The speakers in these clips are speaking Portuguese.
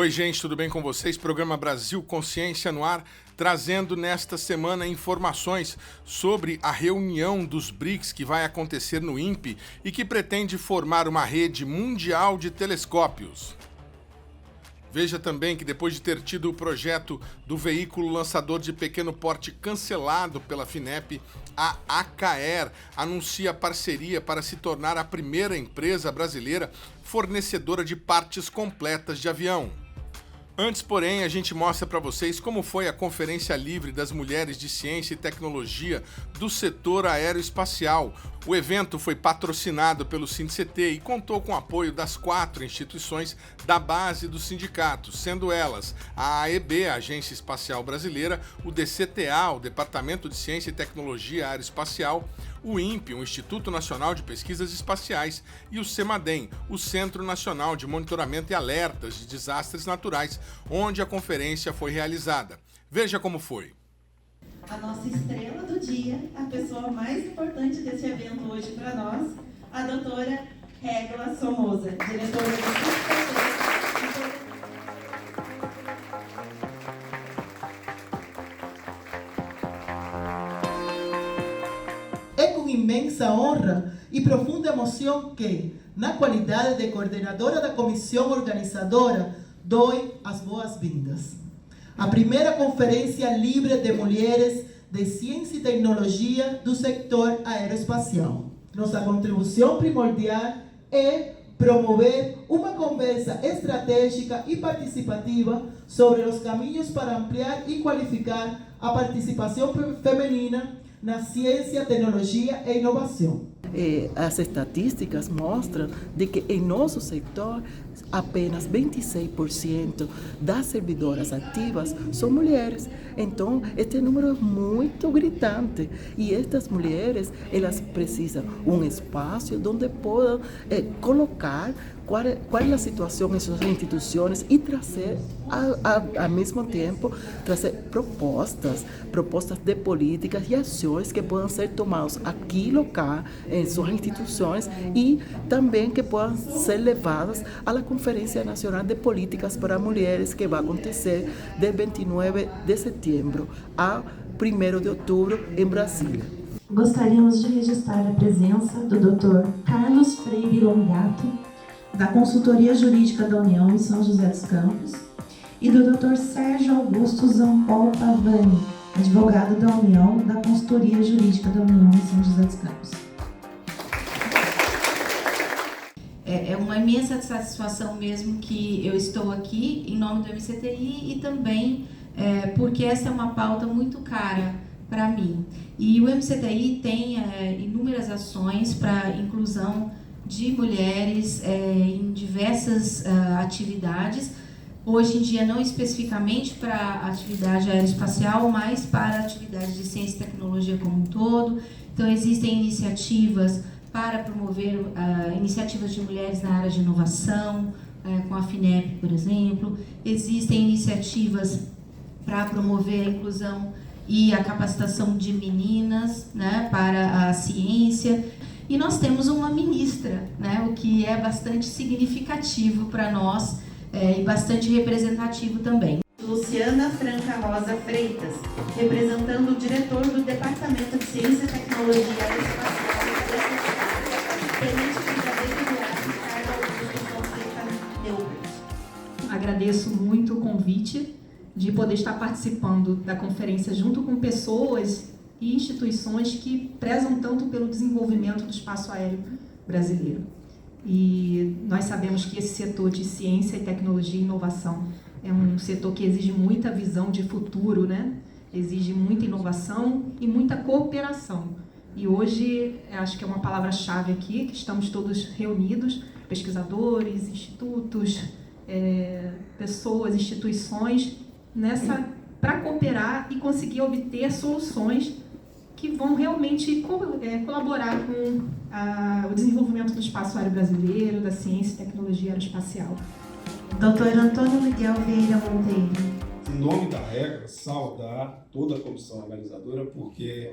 Oi, gente, tudo bem com vocês? Programa Brasil Consciência no ar, trazendo nesta semana informações sobre a reunião dos BRICS que vai acontecer no INPE e que pretende formar uma rede mundial de telescópios. Veja também que depois de ter tido o projeto do veículo lançador de pequeno porte cancelado pela FINEP, a Acaer anuncia parceria para se tornar a primeira empresa brasileira fornecedora de partes completas de avião. Antes, porém, a gente mostra para vocês como foi a Conferência Livre das Mulheres de Ciência e Tecnologia do setor aeroespacial. O evento foi patrocinado pelo SINDCT e contou com o apoio das 4 instituições da base dos sindicatos, sendo elas a AEB, a Agência Espacial Brasileira, o DCTA, o Departamento de Ciência e Tecnologia Aeroespacial, o INPE, o Instituto Nacional de Pesquisas Espaciais, e o CEMADEM, o Centro Nacional de Monitoramento e Alertas de Desastres Naturais, onde a conferência foi realizada. Veja como foi. A nossa estrela do dia, a pessoa mais importante desse evento hoje para nós, a doutora Régula Somoza, diretora do CISPC. É com imensa honra e profunda emoção que, na qualidade de coordenadora da comissão organizadora, dou as boas-vindas. A primeira Conferência Livre de Mulheres de Ciência e Tecnologia do setor aeroespacial. Nossa contribuição primordial é promover uma conversa estratégica e participativa sobre os caminhos para ampliar e qualificar a participação feminina na ciência, tecnologia e inovação. As estatísticas mostram de que em nosso setor apenas 26% das servidoras ativas são mulheres. Então, este número é muito gritante e estas mulheres, elas precisam um espaço onde possam colocar qual é a situação em suas instituições e trazer, ao mesmo tempo, trazer propostas de políticas e ações que possam ser tomadas aqui local, em suas instituições, e também que possam ser levadas à Conferência Nacional de Políticas para Mulheres, que vai acontecer de 29 de setembro a 1º de outubro em Brasília. Gostaríamos de registrar a presença do Dr. Carlos Freire Longato, da Consultoria Jurídica da União em São José dos Campos, e do Dr. Sérgio Augusto Zampol Pavani, advogado da União, da Consultoria Jurídica da União em São José dos Campos. É uma imensa satisfação mesmo que eu estou aqui em nome do MCTI e também porque essa é uma pauta muito cara para mim. E o MCTI tem inúmeras ações para inclusão de mulheres em diversas atividades, hoje em dia não especificamente para a atividade aeroespacial, mas para a atividade de ciência e tecnologia como um todo. Então existem iniciativas para promover iniciativas de mulheres na área de inovação, com a FINEP, por exemplo. Existem iniciativas para promover a inclusão e a capacitação de meninas, né, para a ciência. E nós temos uma ministra, né, o que é bastante significativo para nós e bastante representativo também. Luciana Franca Rosa Freitas, representando o diretor do Departamento de Ciência e Tecnologia Aeroespacial da Tenente Brigadeiro Ricardo Augusto Fonseca Neubert. Agradeço muito o convite de poder estar participando da conferência junto com pessoas e instituições que prezam tanto pelo desenvolvimento do espaço aéreo brasileiro. E nós sabemos que esse setor de ciência e tecnologia e inovação é um setor que exige muita visão de futuro, né? Exige muita inovação e muita cooperação. E hoje, acho que é uma palavra-chave aqui, que estamos todos reunidos, pesquisadores, institutos, pessoas, instituições, para cooperar e conseguir obter soluções que vão realmente colaborar com o desenvolvimento do espaço aéreo brasileiro, da ciência e tecnologia aeroespacial. Dr. Antônio Miguel Vieira Monteiro. Em nome da regra, saudar toda a comissão organizadora, porque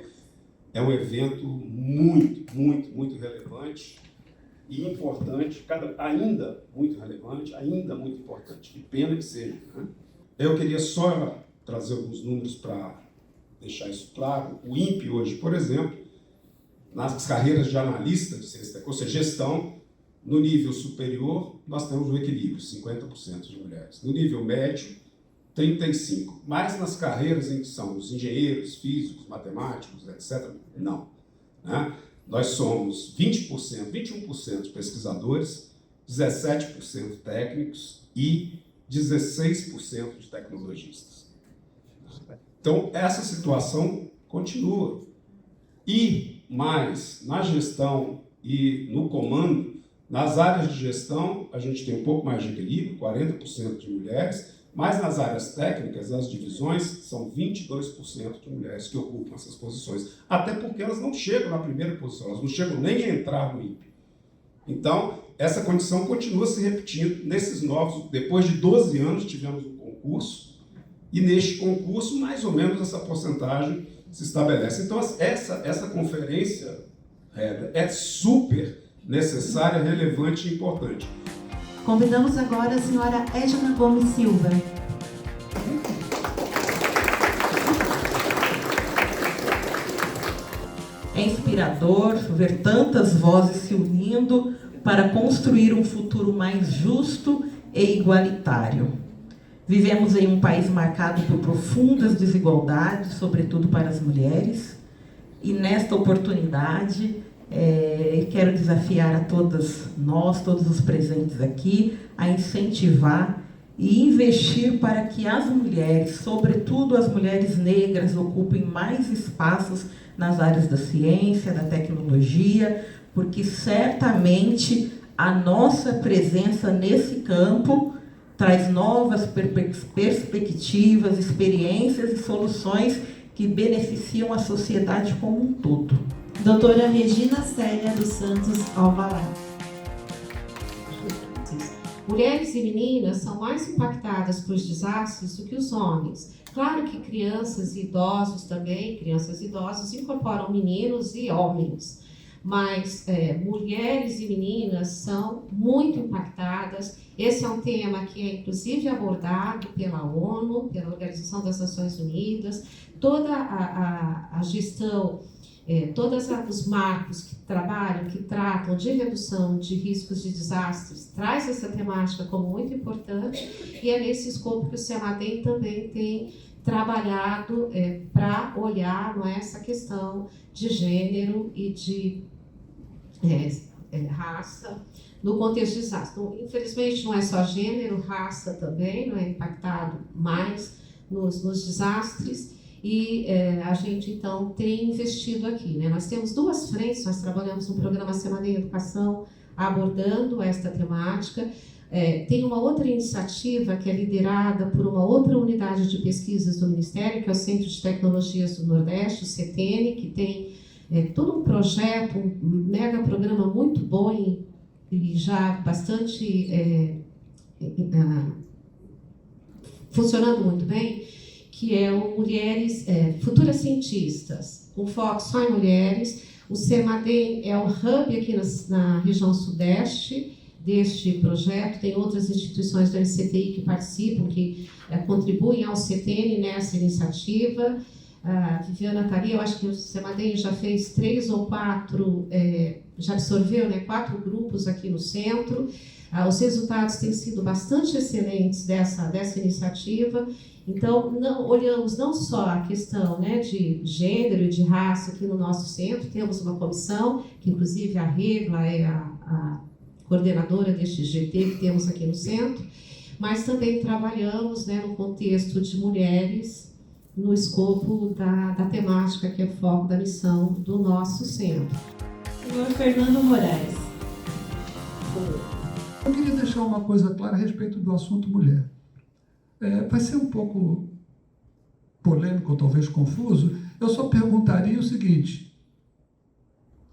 é um evento muito relevante e importante, ainda muito relevante, ainda muito importante. Que pena que seja. Né? Eu queria só trazer alguns números para deixar isso claro. O INPE hoje, por exemplo, nas carreiras de analista de ciência, ou seja, gestão, no nível superior, nós temos um equilíbrio, 50% de mulheres. No nível médio, 35%. Mas nas carreiras em que são os engenheiros, físicos, matemáticos, etc., não. Né? Nós somos 20%, 21% pesquisadores, 17% técnicos e 16% de tecnologistas. Então, essa situação continua. E mais, na gestão e no comando, nas áreas de gestão, a gente tem um pouco mais de equilíbrio, 40% de mulheres, mas nas áreas técnicas, as divisões, são 22% de mulheres que ocupam essas posições. Até porque elas não chegam na primeira posição, elas não chegam nem a entrar no INPE. Então, essa condição continua se repetindo nesses novos. Depois de 12 anos, tivemos um concurso, e neste concurso, mais ou menos, essa porcentagem se estabelece. Então, essa conferência é super necessária, relevante e importante. Convidamos agora a senhora Edna Gomes Silva. É inspirador ver tantas vozes se unindo para construir um futuro mais justo e igualitário. Vivemos em um país marcado por profundas desigualdades, sobretudo para as mulheres, e nesta oportunidade quero desafiar a todas nós, todos os presentes aqui, a incentivar e investir para que as mulheres, sobretudo as mulheres negras, ocupem mais espaços nas áreas da ciência, da tecnologia, porque certamente a nossa presença nesse campo traz novas perspectivas, experiências e soluções que beneficiam a sociedade como um todo. Doutora Regina Célia dos Santos Alvará. Mulheres e meninas são mais impactadas por desastres do que os homens. Claro que crianças e idosos também, crianças e idosos incorporam meninos e homens, mas mulheres e meninas são muito impactadas. Esse é um tema que é inclusive abordado pela ONU, pela Organização das Nações Unidas. Toda a gestão, todos os marcos que trabalham, que tratam de redução de riscos de desastres, traz essa temática como muito importante, e é nesse escopo que o CEMADEM também tem trabalhado para olhar essa questão de gênero e de raça no contexto de desastre. Então, infelizmente, não é só gênero, raça também, não é impactado mais nos desastres, e a gente, então, tem investido aqui. Né? Nós temos duas frentes, nós trabalhamos no programa CEMADEM Educação abordando esta temática. Tem uma outra iniciativa que é liderada por uma outra unidade de pesquisas do Ministério, que é o Centro de Tecnologias do Nordeste, o CETENE, que tem todo um projeto, um mega programa muito bom e já bastante funcionando muito bem, que é o Mulheres Futuras Cientistas, com foco só em mulheres. O CEMADEM é o hub aqui na região sudeste deste projeto. Tem outras instituições da MCTI que participam, que contribuem ao CETENE nessa iniciativa. A Viviana Tari, eu acho que o CEMADEM já fez 3 ou 4, já absorveu 4 grupos aqui no centro. Os resultados têm sido bastante excelentes dessa iniciativa. Então, olhamos não só a questão de gênero e de raça aqui no nosso centro, temos uma comissão, que inclusive a Regla é a coordenadora deste GT que temos aqui no centro, mas também trabalhamos no contexto de mulheres, no escopo da temática que é foco da missão do nosso centro. Senhor Fernando Moraes. Eu queria deixar uma coisa clara a respeito do assunto mulher. Vai ser um pouco polêmico, ou talvez confuso. Eu só perguntaria o seguinte: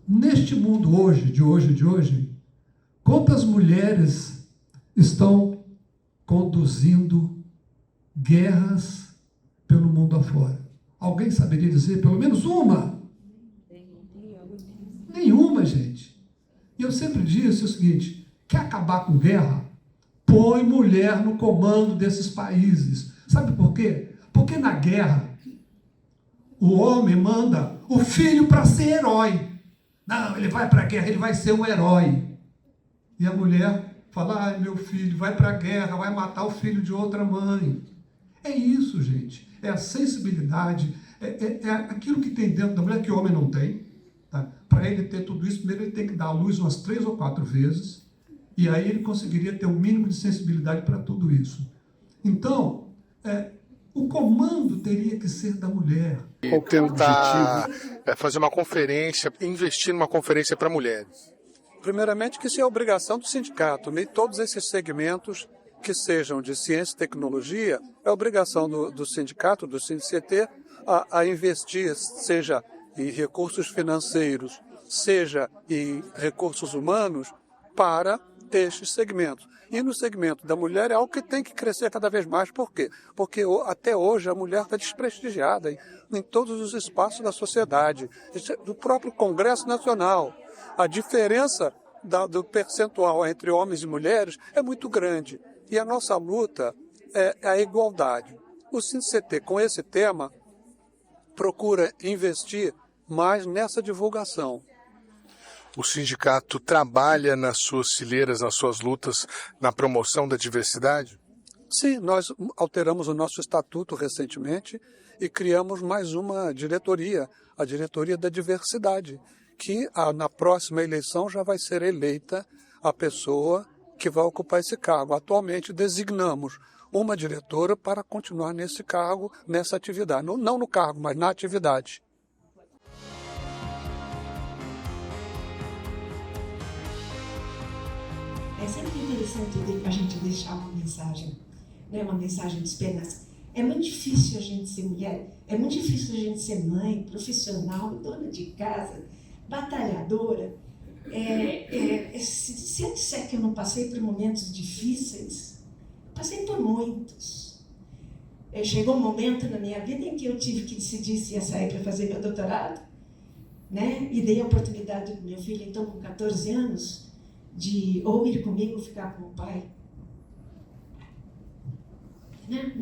neste mundo hoje, quantas mulheres estão conduzindo guerras pelo mundo afora? Alguém saberia dizer pelo menos uma? Nenhuma, gente. E eu sempre disse o seguinte: quer acabar com guerra? Põe mulher no comando desses países. Sabe por quê? Porque na guerra, o homem manda o filho para ser herói. Não, ele vai para a guerra, ele vai ser um herói. E a mulher fala: ai, meu filho, vai para a guerra, vai matar o filho de outra mãe. É isso, gente. É a sensibilidade, é aquilo que tem dentro da mulher que o homem não tem. Tá? Para ele ter tudo isso, primeiro ele tem que dar à luz umas 3 ou 4 vezes, e aí ele conseguiria ter um mínimo de sensibilidade para tudo isso. Então, o comando teria que ser da mulher. E tentar fazer uma conferência, investir numa conferência para mulheres. Primeiramente, que isso é obrigação do sindicato, né? Todos esses segmentos que sejam de ciência e tecnologia, é obrigação do sindicato, do SINCT, a investir, seja em recursos financeiros, seja em recursos humanos, para estes segmentos. E no segmento da mulher é algo que tem que crescer cada vez mais. Por quê? Porque até hoje a mulher está desprestigiada em todos os espaços da sociedade, do próprio Congresso Nacional. A diferença do percentual entre homens e mulheres é muito grande. E a nossa luta é a igualdade. O SINCT, com esse tema, procura investir mais nessa divulgação. O sindicato trabalha nas suas fileiras, nas suas lutas, na promoção da diversidade? Sim, nós alteramos o nosso estatuto recentemente e criamos mais uma diretoria, a Diretoria da Diversidade, que na próxima eleição já vai ser eleita a pessoa que vai ocupar esse cargo. Atualmente designamos uma diretora para continuar nesse cargo, nessa atividade. Não no cargo, mas na atividade. É sempre interessante a gente deixar uma mensagem, né? Uma mensagem de esperança. É muito difícil a gente ser mulher, é muito difícil a gente ser mãe, profissional, dona de casa, batalhadora. Se eu disser que eu não passei por momentos difíceis, passei por muitos. Chegou um momento na minha vida em que eu tive que decidir se ia sair para fazer meu doutorado, né? E dei a oportunidade para meu filho, então com 14 anos, de ou ir comigo ou ficar com o pai. Né?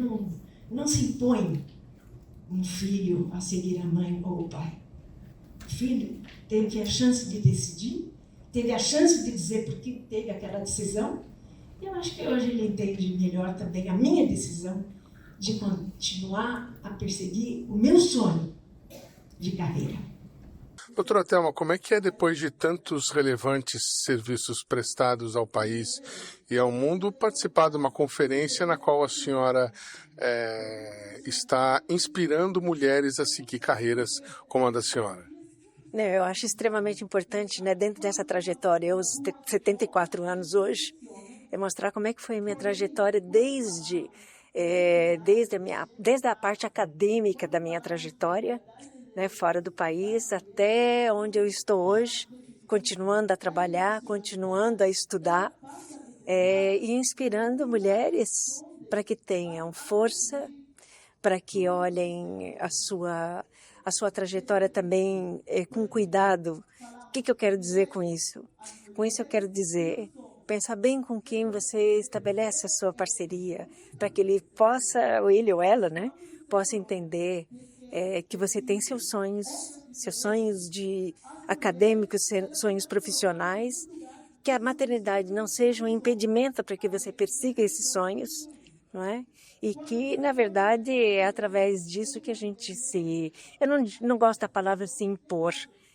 Não se impõe um filho a seguir a mãe ou o pai. O filho teve a chance de decidir, teve a chance de dizer por que teve aquela decisão. E eu acho que hoje ele entende melhor também a minha decisão de continuar a perseguir o meu sonho de carreira. Doutora Thelma, como é que é depois de tantos relevantes serviços prestados ao país e ao mundo participar de uma conferência na qual a senhora está inspirando mulheres a seguir carreiras como a da senhora? Eu acho extremamente importante, né, dentro dessa trajetória, eu 74 anos hoje, é mostrar como é que foi a minha trajetória desde a parte acadêmica da minha trajetória, né, fora do país, até onde eu estou hoje, continuando a trabalhar, continuando a estudar e inspirando mulheres para que tenham força, para que olhem a sua trajetória também com cuidado. O que eu quero dizer com isso? Com isso eu quero dizer, pensar bem com quem você estabelece a sua parceria, para que ele ou ela, né, possa entender que você tem seus sonhos de acadêmicos, sonhos profissionais, que a maternidade não seja um impedimento para que você persiga esses sonhos, não é? E que, na verdade, é através disso que a gente eu não gosto da palavra se impor,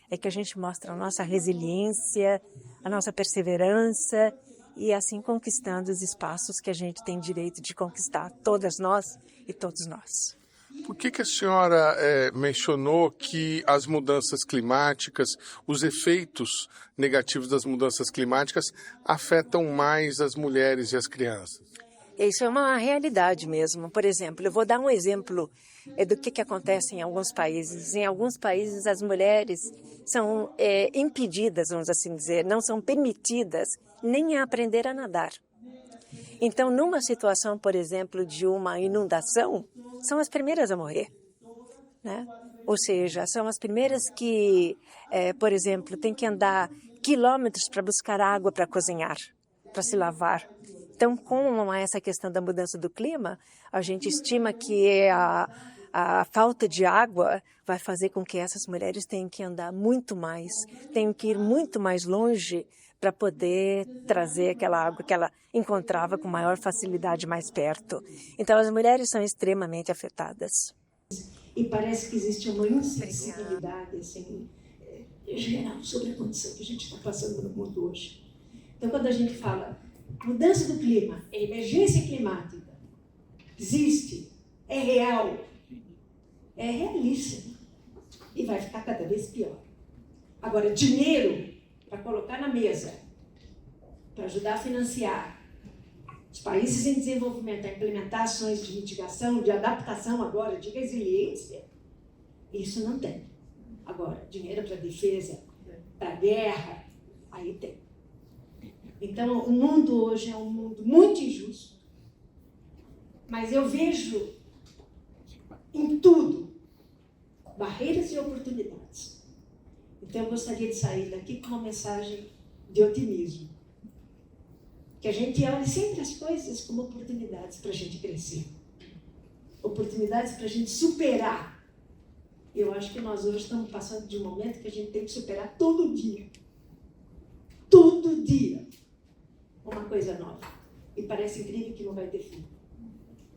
é que a gente mostra a nossa resiliência, a nossa perseverança e assim conquistando os espaços que a gente tem direito de conquistar, todas nós e todos nós. Por que a senhora mencionou que as mudanças climáticas, os efeitos negativos das mudanças climáticas afetam mais as mulheres e as crianças? Isso é uma realidade mesmo. Por exemplo, eu vou dar um exemplo do que acontece em alguns países. Em alguns países, as mulheres são impedidas, vamos assim dizer, não são permitidas nem a aprender a nadar. Então, numa situação, por exemplo, de uma inundação, são as primeiras a morrer. né? Ou seja, são as primeiras que, por exemplo, têm que andar quilômetros para buscar água para cozinhar, para se lavar. Então, com essa questão da mudança do clima, a gente estima que a falta de água vai fazer com que essas mulheres tenham que andar muito mais, tenham que ir muito mais longe para poder trazer aquela água que ela encontrava com maior facilidade mais perto. Então, as mulheres são extremamente afetadas. E parece que existe uma insensibilidade assim, geral sobre a condição que a gente está passando no mundo hoje. Então, quando a gente fala mudança do clima, emergência climática, existe, é real, é realíssimo e vai ficar cada vez pior. Agora, dinheiro para colocar na mesa, para ajudar a financiar os países em desenvolvimento a implementar ações de mitigação, de adaptação agora, de resiliência, isso não tem. Agora, dinheiro para defesa, para guerra, aí tem. Então, o mundo hoje é um mundo muito injusto, mas eu vejo em tudo barreiras e oportunidades. Então, eu gostaria de sair daqui com uma mensagem de otimismo. Que a gente olhe sempre as coisas como oportunidades para a gente crescer. Oportunidades para a gente superar. Eu acho que nós hoje estamos passando de um momento que a gente tem que superar todo dia. Todo dia. Uma coisa nova. E parece incrível que não vai ter fim.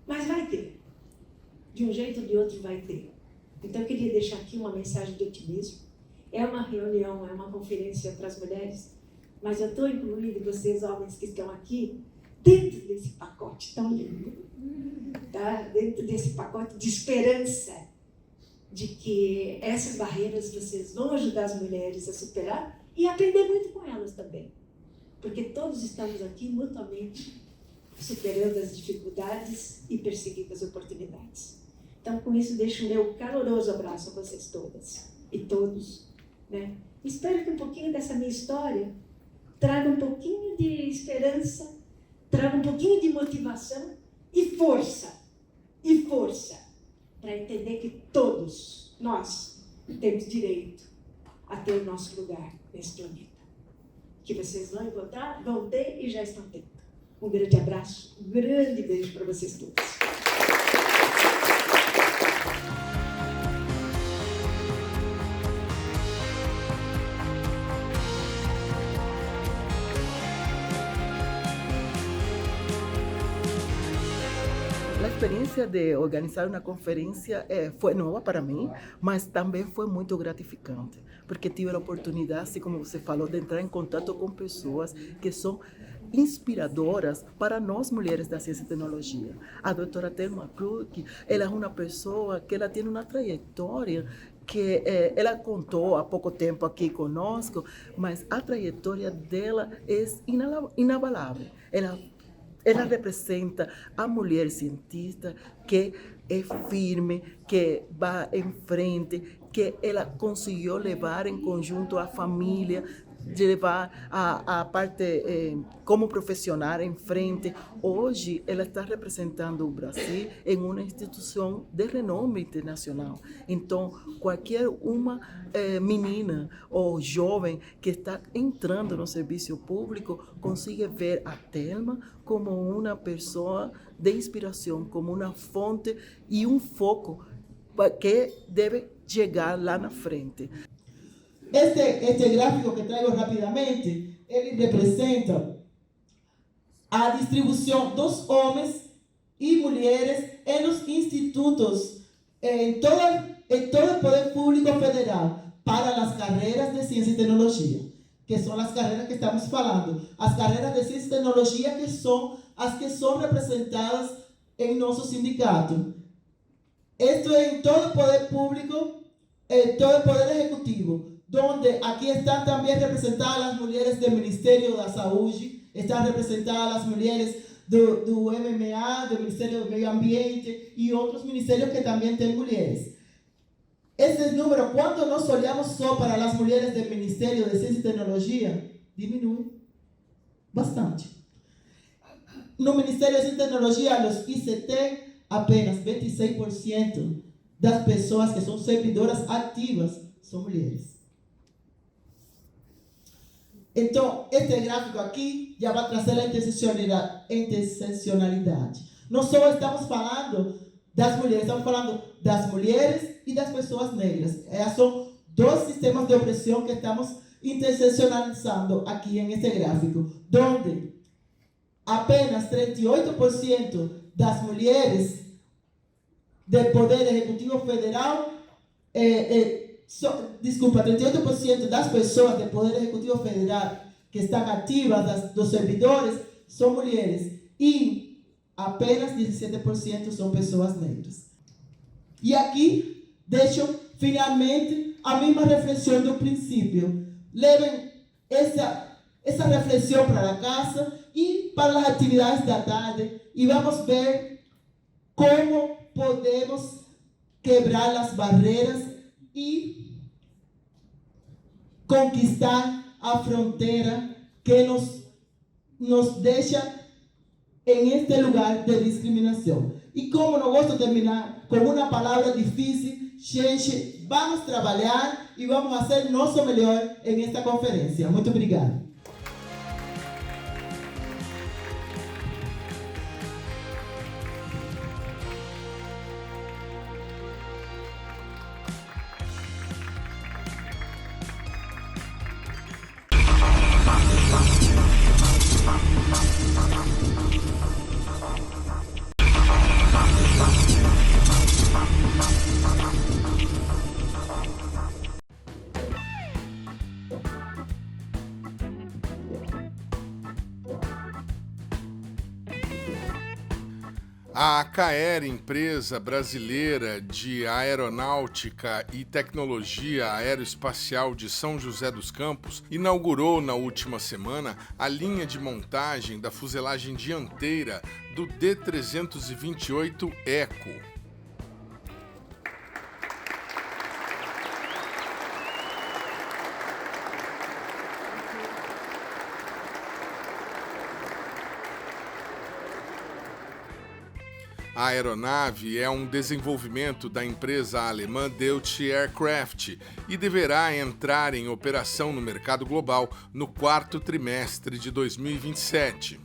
Mas vai ter. De um jeito ou de outro vai ter. Então eu queria deixar aqui uma mensagem de otimismo. É uma reunião, é uma conferência para as mulheres, mas eu estou incluindo vocês, homens que estão aqui, dentro desse pacote tão lindo, tá? Dentro desse pacote de esperança, de que essas barreiras vocês vão ajudar as mulheres a superar e aprender muito com elas também. Porque todos estamos aqui mutuamente superando as dificuldades e perseguindo as oportunidades. Então, com isso, deixo o meu caloroso abraço a vocês todas e todos. Né? Espero que um pouquinho dessa minha história traga um pouquinho de esperança, traga um pouquinho de motivação e força para entender que todos nós temos direito a ter o nosso lugar nesse planeta. Que vocês vão encontrar, vão ter e já estão tendo. Um grande abraço, um grande beijo para vocês todos. A experiência de organizar uma conferência foi nova para mim, mas também foi muito gratificante, porque tive a oportunidade, assim como você falou, de entrar em contato com pessoas que são inspiradoras para nós mulheres da ciência e tecnologia. A doutora Thelma Krug, ela é uma pessoa que ela tem uma trajetória que ela contou há pouco tempo aqui conosco, mas a trajetória dela é inabalável. Ela representa a mulher cientista que é firme, que vai em frente, que ela conseguiu levar em conjunto a família, levar a parte como profissional em frente. Hoje, ela está representando o Brasil em uma instituição de renome internacional. Então, qualquer uma menina ou jovem que está entrando no serviço público consiga ver a Thelma como uma pessoa de inspiração, como uma fonte e um foco que deve chegar lá na frente. Este gráfico que traigo rápidamente, ele representa a distribuição dos homens e mulheres em los institutos, en todo el poder público federal, para las carreras de ciencia y tecnología, que son las carreras que estamos falando. As carreras de ciencia y tecnología que son as que son representadas en nuestro sindicato. Esto es en todo el poder público, en todo el poder ejecutivo, donde aquí están también representadas las mujeres del Ministerio da Saúde, están representadas las mujeres do MMA, do Ministério do Meio Ambiente e outros ministérios que também têm mulheres. Esse número, quando nós olhamos só para as mulheres do Ministério de Ciência e Tecnologia, diminui bastante. No Ministério de Ciência e Tecnologia, os ICT, apenas 26% das pessoas que são servidoras ativas são mulheres. Então, este gráfico aqui já vai trazer a interseccionalidade. Não só estamos falando das mulheres, estamos falando das mulheres e das pessoas negras. São dois sistemas de opressão que estamos interseccionalizando aqui neste gráfico, onde apenas 38% das mulheres do Poder Executivo Federal, 38% das pessoas do Poder Executivo Federal que estão ativas, dos servidores, são mulheres. E apenas 17% são pessoas negras. E aqui deixo finalmente a mesma reflexão do princípio. Levem essa reflexão para casa e para as atividades da tarde e vamos ver como podemos quebrar as barreiras e conquistar a fronteira que nos deixa em este lugar de discriminação. E como não gosto de terminar com uma palavra difícil, gente, vamos trabalhar e vamos fazer nosso melhor em esta conferência. Muito obrigado. A ACAER, empresa brasileira de aeronáutica e tecnologia aeroespacial de São José dos Campos, inaugurou na última semana a linha de montagem da fuselagem dianteira do D328 Eco. A aeronave é um desenvolvimento da empresa alemã Deutsche Aircraft e deverá entrar em operação no mercado global no quarto trimestre de 2027.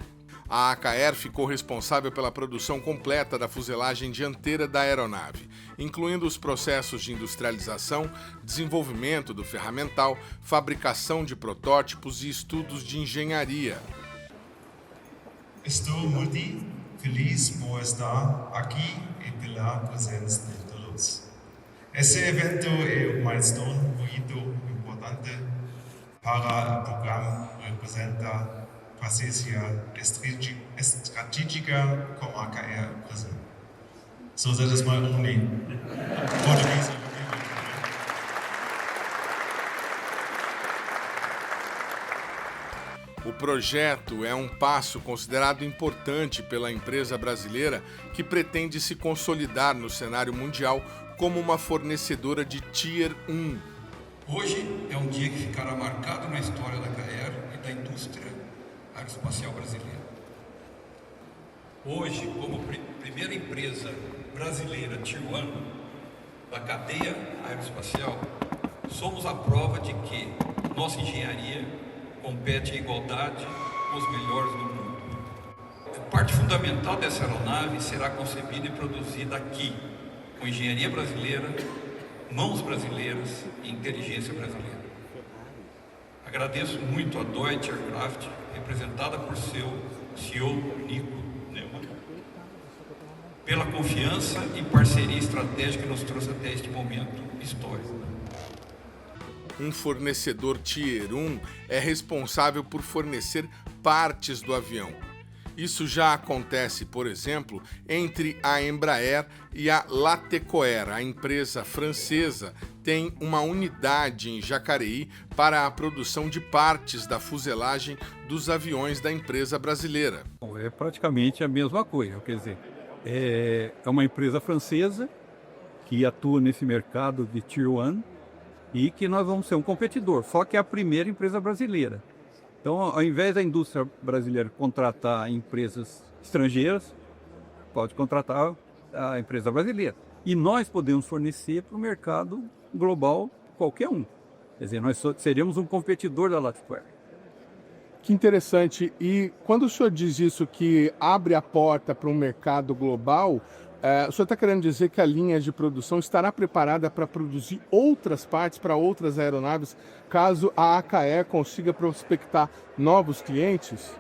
A ACAER ficou responsável pela produção completa da fuselagem dianteira da aeronave, incluindo os processos de industrialização, desenvolvimento do ferramental, fabricação de protótipos e estudos de engenharia. Estou muito feliz por estar aqui e pela presença de todos. Esse evento é milestone muito importante para o programa representa presença estratégica como a ACAER representa. So that is my only Portuguese. O projeto é um passo considerado importante pela empresa brasileira que pretende se consolidar no cenário mundial como uma fornecedora de Tier 1. Hoje é um dia que ficará marcado na história da ACAER e da indústria aeroespacial brasileira. Hoje, como primeira empresa brasileira Tier 1 da cadeia aeroespacial, somos a prova de que nossa engenharia compete em igualdade com os melhores do mundo. A parte fundamental dessa aeronave será concebida e produzida aqui, com engenharia brasileira, mãos brasileiras e inteligência brasileira. Agradeço muito a Deutsche Aircraft, representada por seu CEO Nico Neumann, pela confiança e parceria estratégica que nos trouxe até este momento histórico. Um fornecedor Tier 1 é responsável por fornecer partes do avião. Isso já acontece, por exemplo, entre a Embraer e a Latécoère. A empresa francesa tem uma unidade em Jacareí para a produção de partes da fuselagem dos aviões da empresa brasileira. É praticamente a mesma coisa, quer dizer, é uma empresa francesa que atua nesse mercado de Tier 1 e que nós vamos ser um competidor, só que é a primeira empresa brasileira. Então, ao invés da indústria brasileira contratar empresas estrangeiras, pode contratar a empresa brasileira. E nós podemos fornecer para o mercado global qualquer um. Quer dizer, nós seríamos um competidor da Latipware. Que interessante. E quando o senhor diz isso, que abre a porta para um mercado global, o senhor está querendo dizer que a linha de produção estará preparada para produzir outras partes para outras aeronaves, caso a AKE consiga prospectar novos clientes?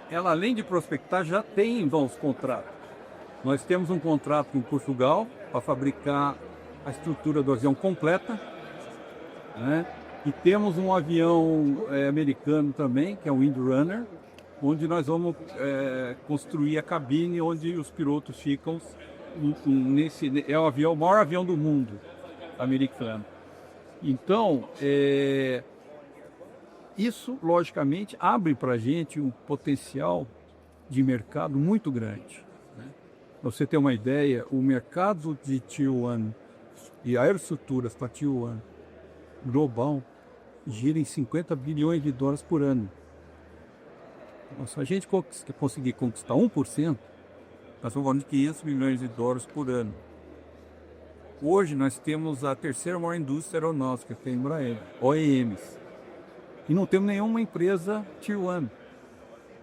Ela, além de prospectar, já tem bons contratos. Nós temos um contrato com Portugal para fabricar a estrutura do avião completa, né? E temos um avião americano também, que é o Windrunner, onde nós vamos construir a cabine onde os pilotos ficam. É o maior avião do mundo americano. Então, isso, logicamente, abre para a gente um potencial de mercado muito grande. Né? Para você ter uma ideia, o mercado de Tier 1 e aeroestruturas para Tier 1 global gira em 50 bilhões de dólares por ano. Então, se a gente conseguir conquistar 1%, nós estamos falando de 500 milhões de dólares por ano. Hoje nós temos a terceira maior indústria aeronáutica, que é a Embraer, OEMs. E não temos nenhuma empresa Tier 1,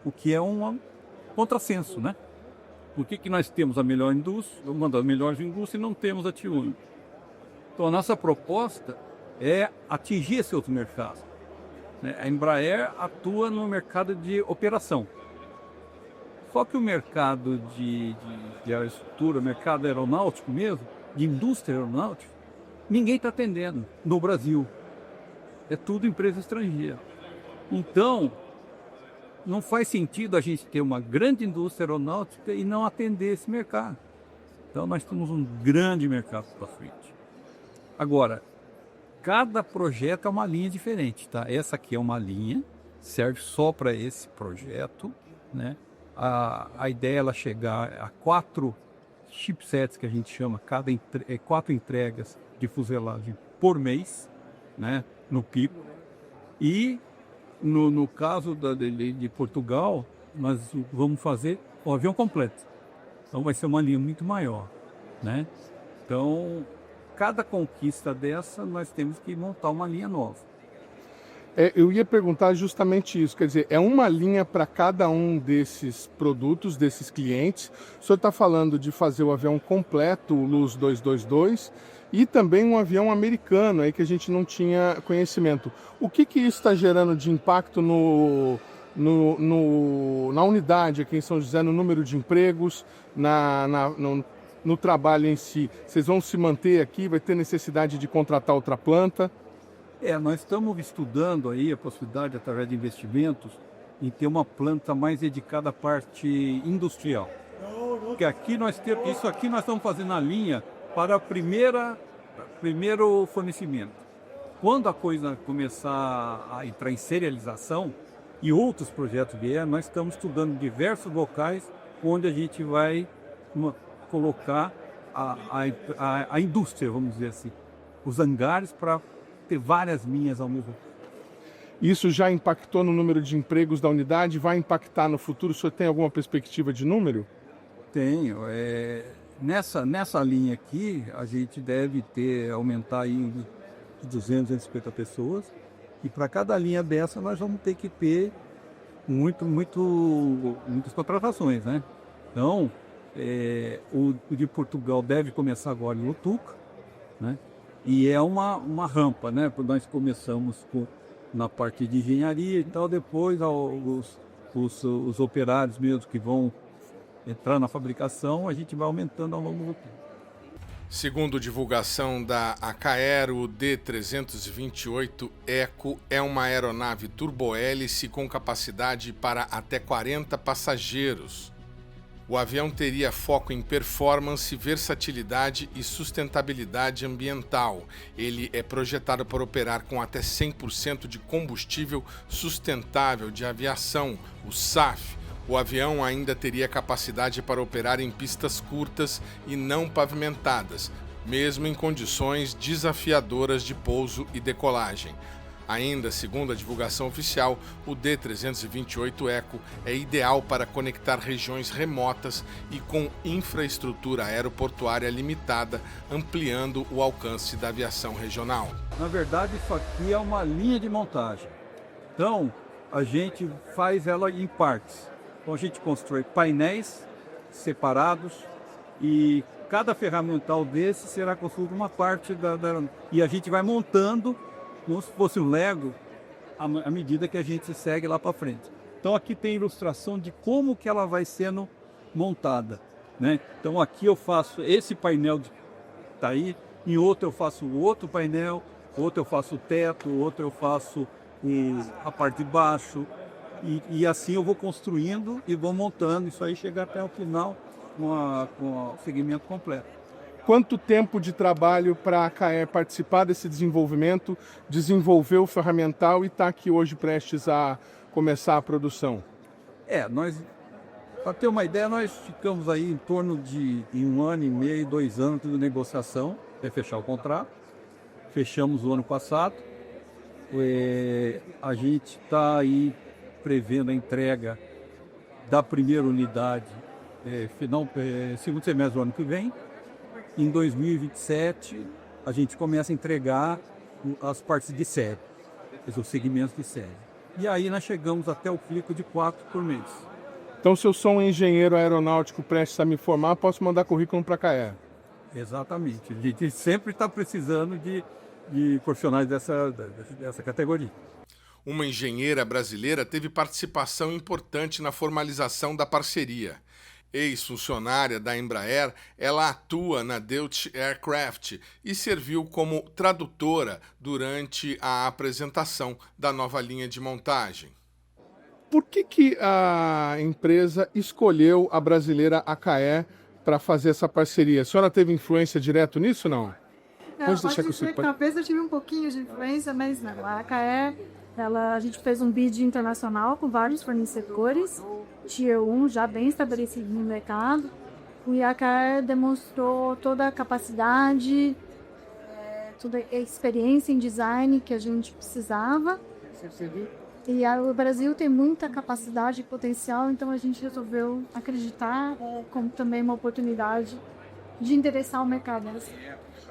o que é um contrassenso, né? Por que nós temos a melhor indústria, uma das melhores indústrias, e não temos a Tier 1? Então a nossa proposta é atingir esse outro mercado. A Embraer atua no mercado de operação. Só que o mercado de aeroestrutura, o mercado aeronáutico mesmo, de indústria aeronáutica, ninguém está atendendo no Brasil. É tudo empresa estrangeira. Então, não faz sentido a gente ter uma grande indústria aeronáutica e não atender esse mercado. Então, nós temos um grande mercado para frente. Agora, cada projeto é uma linha diferente, tá? Essa aqui é uma linha, serve só para esse projeto, né? A ideia é ela chegar a 4 chipsets, que a gente chama, 4 entregas de fuselagem por mês, né? No pico. E no caso de Portugal, nós vamos fazer o avião completo. Então vai ser uma linha muito maior, né? Então, cada conquista dessa, nós temos que montar uma linha nova. Eu ia perguntar justamente isso, quer dizer, é uma linha para cada um desses produtos, desses clientes. O senhor está falando de fazer o avião completo, o LUS 222, e também um avião americano, aí que a gente não tinha conhecimento. O que isso está gerando de impacto na unidade aqui em São José, no número de empregos, no trabalho em si? Vocês vão se manter aqui? Vai ter necessidade de contratar outra planta? Nós estamos estudando aí a possibilidade, através de investimentos, em ter uma planta mais dedicada à parte industrial. Porque aqui isso aqui nós estamos fazendo a linha para primeiro fornecimento. Quando a coisa começar a entrar em serialização e outros projetos vier, nós estamos estudando diversos locais onde a gente vai colocar a indústria, vamos dizer assim, os hangares para ter várias linhas ao mesmo tempo. Isso já impactou no número de empregos da unidade? Vai impactar no futuro? O senhor tem alguma perspectiva de número? Tenho. Nessa linha aqui, a gente deve aumentar aí de 200, 250 pessoas. E para cada linha dessa, nós vamos ter que ter muitas contratações, né? Então, o de Portugal deve começar agora em Otuca, né? E é uma rampa, né? Nós começamos na parte de engenharia e tal, depois os operários mesmo que vão entrar na fabricação, a gente vai aumentando ao longo do tempo. Segundo divulgação da Acaero, o D328 Eco é uma aeronave turbohélice com capacidade para até 40 passageiros. O avião teria foco em performance, versatilidade e sustentabilidade ambiental. Ele é projetado para operar com até 100% de combustível sustentável de aviação, o SAF. O avião ainda teria capacidade para operar em pistas curtas e não pavimentadas, mesmo em condições desafiadoras de pouso e decolagem. Ainda, segundo a divulgação oficial, o D328 Eco é ideal para conectar regiões remotas e com infraestrutura aeroportuária limitada, ampliando o alcance da aviação regional. Na verdade, isso aqui é uma linha de montagem. Então, a gente faz ela em partes. Então, a gente constrói painéis separados e cada ferramental desse será construído uma parte e a gente vai montando como se fosse um Lego à medida que a gente segue lá para frente. Então aqui tem ilustração de como que ela vai sendo montada, né? Então aqui eu faço esse painel que está aí, em outro eu faço outro painel, outro eu faço o teto, outro eu faço a parte de baixo e assim eu vou construindo e vou montando isso aí, chegar até o final com o segmento completo. Quanto tempo de trabalho para a CAE participar desse desenvolvimento, desenvolver o ferramental e estar aqui hoje prestes a começar a produção? Para ter uma ideia, nós ficamos aí em torno de 1 ano e meio, 2 anos de negociação para fechar o contrato. Fechamos o ano passado. A gente está aí prevendo a entrega da primeira unidade segundo semestre do ano que vem. Em 2027, a gente começa a entregar as partes de série, os segmentos de série. E aí nós chegamos até o pico de 4 por mês. Então, se eu sou um engenheiro aeronáutico prestes a me formar, posso mandar currículo para a CAE? Exatamente. A gente sempre está precisando de profissionais dessa categoria. Uma engenheira brasileira teve participação importante na formalização da parceria. Ex-funcionária da Embraer, ela atua na Deutsche Aircraft e serviu como tradutora durante a apresentação da nova linha de montagem. Por que a empresa escolheu a brasileira AKE para fazer essa parceria? A senhora teve influência direta nisso, não? Talvez eu tive um pouquinho de influência, mas não. A AKE, a gente fez um bid internacional com vários fornecedores, Tier 1, já bem estabelecido no mercado. O AKE demonstrou toda a capacidade, toda a experiência em design que a gente precisava. E o Brasil tem muita capacidade e potencial, então a gente resolveu acreditar como também uma oportunidade de endereçar o mercado.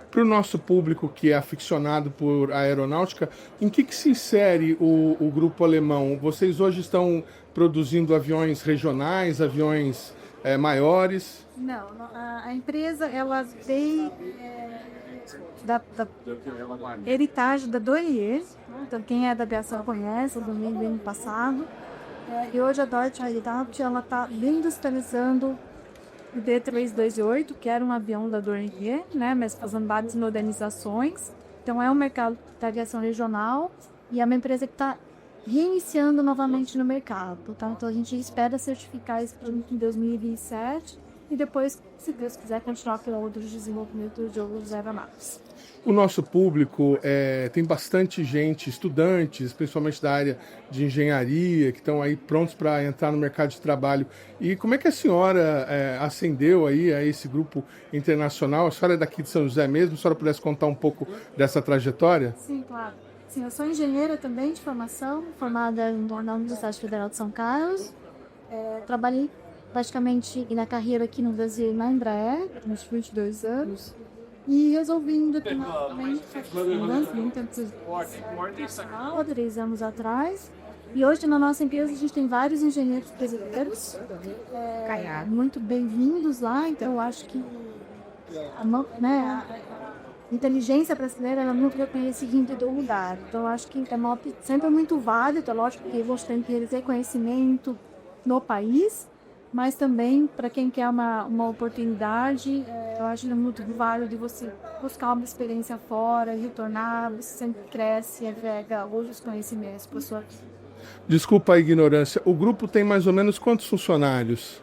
Para o nosso público que é aficionado por aeronáutica, em que se insere o grupo alemão? Vocês hoje estão produzindo aviões regionais, aviões maiores? Não, a empresa ela veio da heritage da Dornier, então quem é da aviação conhece, do ano passado, e hoje a Deutsche Aircraft está industrializando o D328, que era um avião da Dornier, né, mas fazendo várias modernizações. Então é um mercado da aviação regional e é uma empresa que está reiniciando novamente no mercado. Tá? Então a gente espera certificar esse produto em 2027 e depois, se Deus quiser, continuar com outros desenvolvimentos de outros aeronaves. O nosso público tem bastante gente, estudantes, principalmente da área de engenharia, que estão aí prontos para entrar no mercado de trabalho. E como é que a senhora ascendeu aí a esse grupo internacional? A senhora é daqui de São José mesmo? Se a senhora pudesse contar um pouco dessa trajetória? Sim, claro. Sim, eu sou engenheira também de formação, formada na Universidade Federal de São Carlos. Trabalhei praticamente na carreira aqui no Brasil, na Embraer, uns 22 anos. E resolvi independente há 3 anos atrás. E hoje na nossa empresa a gente tem vários engenheiros brasileiros muito bem-vindos lá. Então eu acho que a inteligência brasileira ela não reconhecida em todo lugar. Então eu acho que sempre é muito válido. É lógico que você tem que ter conhecimento no país, mas também para quem quer uma oportunidade, eu acho que é muito válido de você buscar uma experiência fora, retornar, você sempre cresce e agrega outros conhecimentos para sua vida. Desculpa a ignorância, o grupo tem mais ou menos quantos funcionários?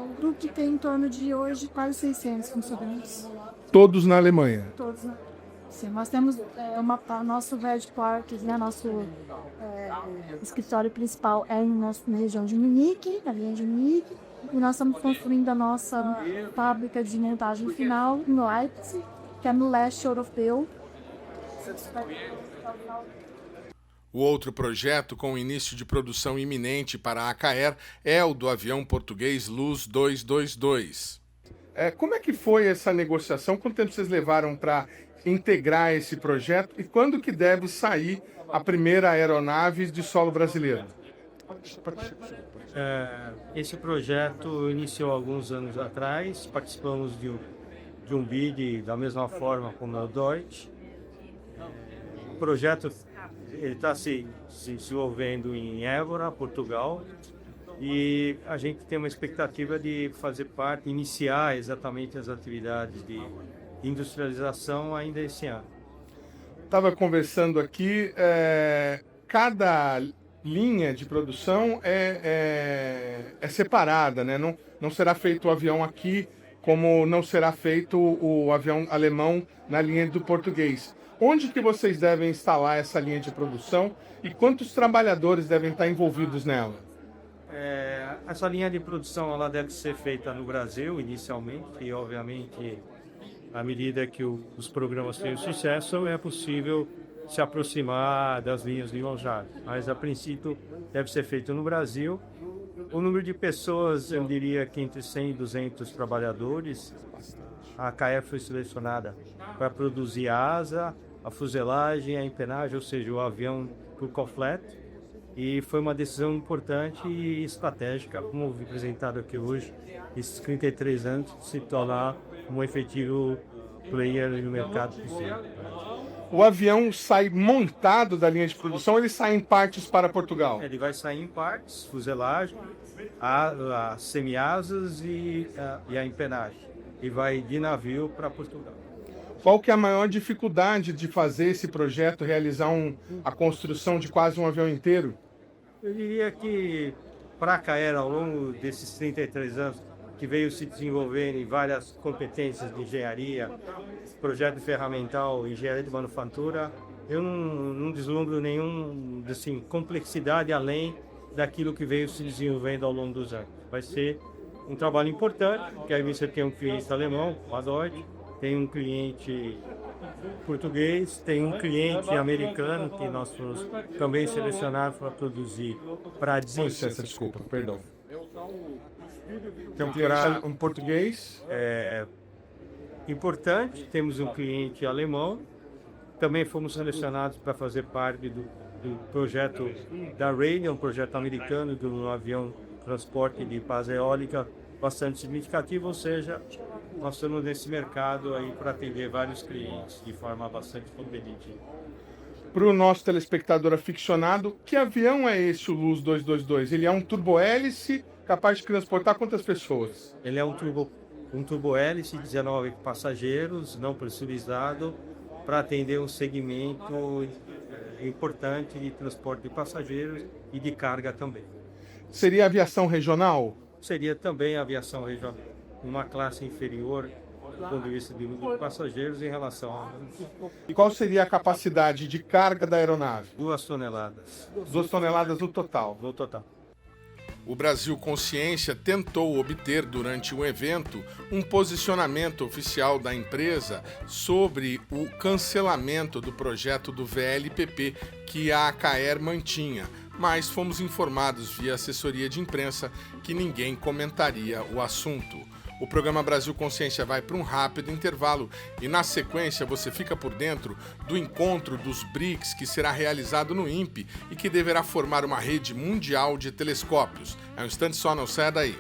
O grupo tem em torno de hoje quase 600 funcionários. Todos na Alemanha? Todos na Alemanha. Sim, nós temos nosso headquarters, né, nosso escritório principal na região de Munique, na linha de Munique, e nós estamos construindo a nossa fábrica de montagem final no Leipzig, que é no leste europeu. O outro projeto com início de produção iminente para a ACAER é o do avião português Luz 222. Como é que foi essa negociação? Quanto tempo vocês levaram para integrar esse projeto e quando que deve sair a primeira aeronave de solo brasileiro? Esse projeto iniciou alguns anos atrás, participamos de um bid da mesma forma como o Deutsche. O projeto está se desenvolvendo em Évora, Portugal, e a gente tem uma expectativa de fazer parte, iniciar exatamente as atividades de industrialização ainda esse ano. Estava conversando aqui, cada linha de produção é separada, né? Não será feito o avião aqui como não será feito o avião alemão na linha do português. Onde que vocês devem instalar essa linha de produção e quantos trabalhadores devem estar envolvidos nela? Essa linha de produção ela deve ser feita no Brasil inicialmente e obviamente à medida que os programas têm sucesso é possível se aproximar das linhas de longevidade. Mas a princípio deve ser feito no Brasil. O número de pessoas, eu diria que entre 100 e 200 trabalhadores. A ACAER foi selecionada para produzir a asa, a fuselagem, a empenagem, ou seja, o avião por completo. E foi uma decisão importante e estratégica, como apresentado aqui hoje, esses 33 anos, se tornar um efetivo player no mercado possível. O avião sai montado da linha de produção ou ele sai em partes para Portugal? Ele vai sair em partes, fuselagem, as semiasas e a empenagem. E vai de navio para Portugal. Qual que é a maior dificuldade de fazer esse projeto, realizar a construção de quase um avião inteiro? Eu diria que para a ACAER, ao longo desses 33 anos, que veio se desenvolvendo em várias competências de engenharia, projeto ferramental, engenharia de manufatura, eu não deslumbro nenhuma complexidade além daquilo que veio se desenvolvendo ao longo dos anos. Vai ser um trabalho importante, porque aí você tem um cliente alemão, a Deutsche, tem um cliente português, tem um cliente americano que nós fomos também selecionados para produzir para desenvolver. Desculpa, perdão. Tem um português? Importante, temos um cliente alemão, também fomos selecionados para fazer parte do projeto da Raytheon, um projeto americano do avião transporte de base eólica bastante significativo, ou seja, nós estamos nesse mercado aí para atender vários clientes de forma bastante competitiva. Para o nosso telespectador aficionado, que avião é esse, o Luz 222? Ele é um turbohélice capaz de transportar quantas pessoas? Ele é um turbohélice, 19 passageiros, não pressurizado, para atender um segmento importante de transporte de passageiros e de carga também. Seria aviação regional? Seria também aviação regional, uma classe inferior do ponto de vista de número de passageiros em relação a... E qual seria a capacidade de carga da aeronave? 2 toneladas. 2 toneladas no total? No total. O Brasil Consciência tentou obter durante o evento um posicionamento oficial da empresa sobre o cancelamento do projeto do VLPP que a ACAER mantinha, mas fomos informados via assessoria de imprensa que ninguém comentaria o assunto. O programa Brasil Consciência vai para um rápido intervalo e, na sequência, você fica por dentro do encontro dos BRICS que será realizado no INPE e que deverá formar uma rede mundial de telescópios. É um instante só, não saia daí.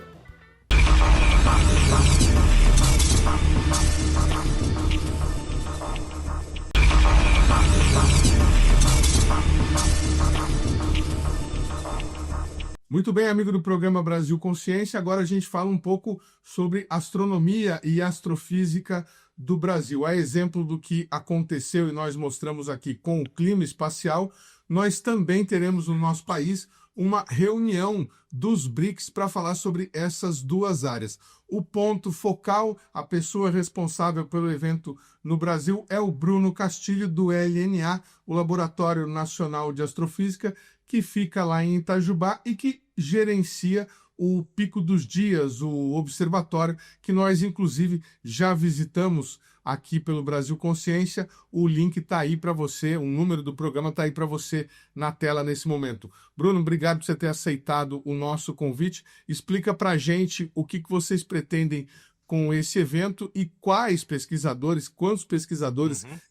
Muito bem, amigo do programa Brasil Consciência, agora a gente fala um pouco sobre astronomia e astrofísica do Brasil. A exemplo do que aconteceu e nós mostramos aqui com o clima espacial, nós também teremos no nosso país uma reunião dos BRICS para falar sobre essas duas áreas. O ponto focal, a pessoa responsável pelo evento no Brasil é o Bruno Castilho, do LNA, o Laboratório Nacional de Astrofísica, que fica lá em Itajubá e que gerencia o Pico dos Dias, o observatório, que nós, inclusive, já visitamos aqui pelo Brasil Consciência. O link está aí para você, o número do programa está aí para você na tela nesse momento. Bruno, obrigado por você ter aceitado o nosso convite. Explica para a gente o que vocês pretendem com esse evento e quantos pesquisadores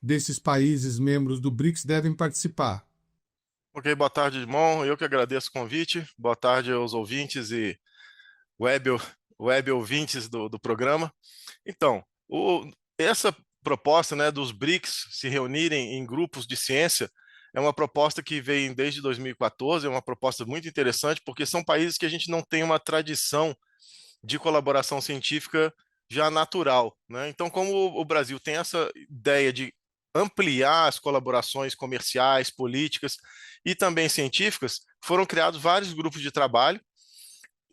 desses países membros do BRICS devem participar. Ok, boa tarde, irmão. Eu que agradeço o convite. Boa tarde aos ouvintes e web ouvintes do programa. Então, essa proposta, né, dos BRICS se reunirem em grupos de ciência é uma proposta que vem desde 2014, é uma proposta muito interessante, porque são países que a gente não tem uma tradição de colaboração científica já natural, né? Então, como o Brasil tem essa ideia de ampliar as colaborações comerciais, políticas e também científicas, foram criados vários grupos de trabalho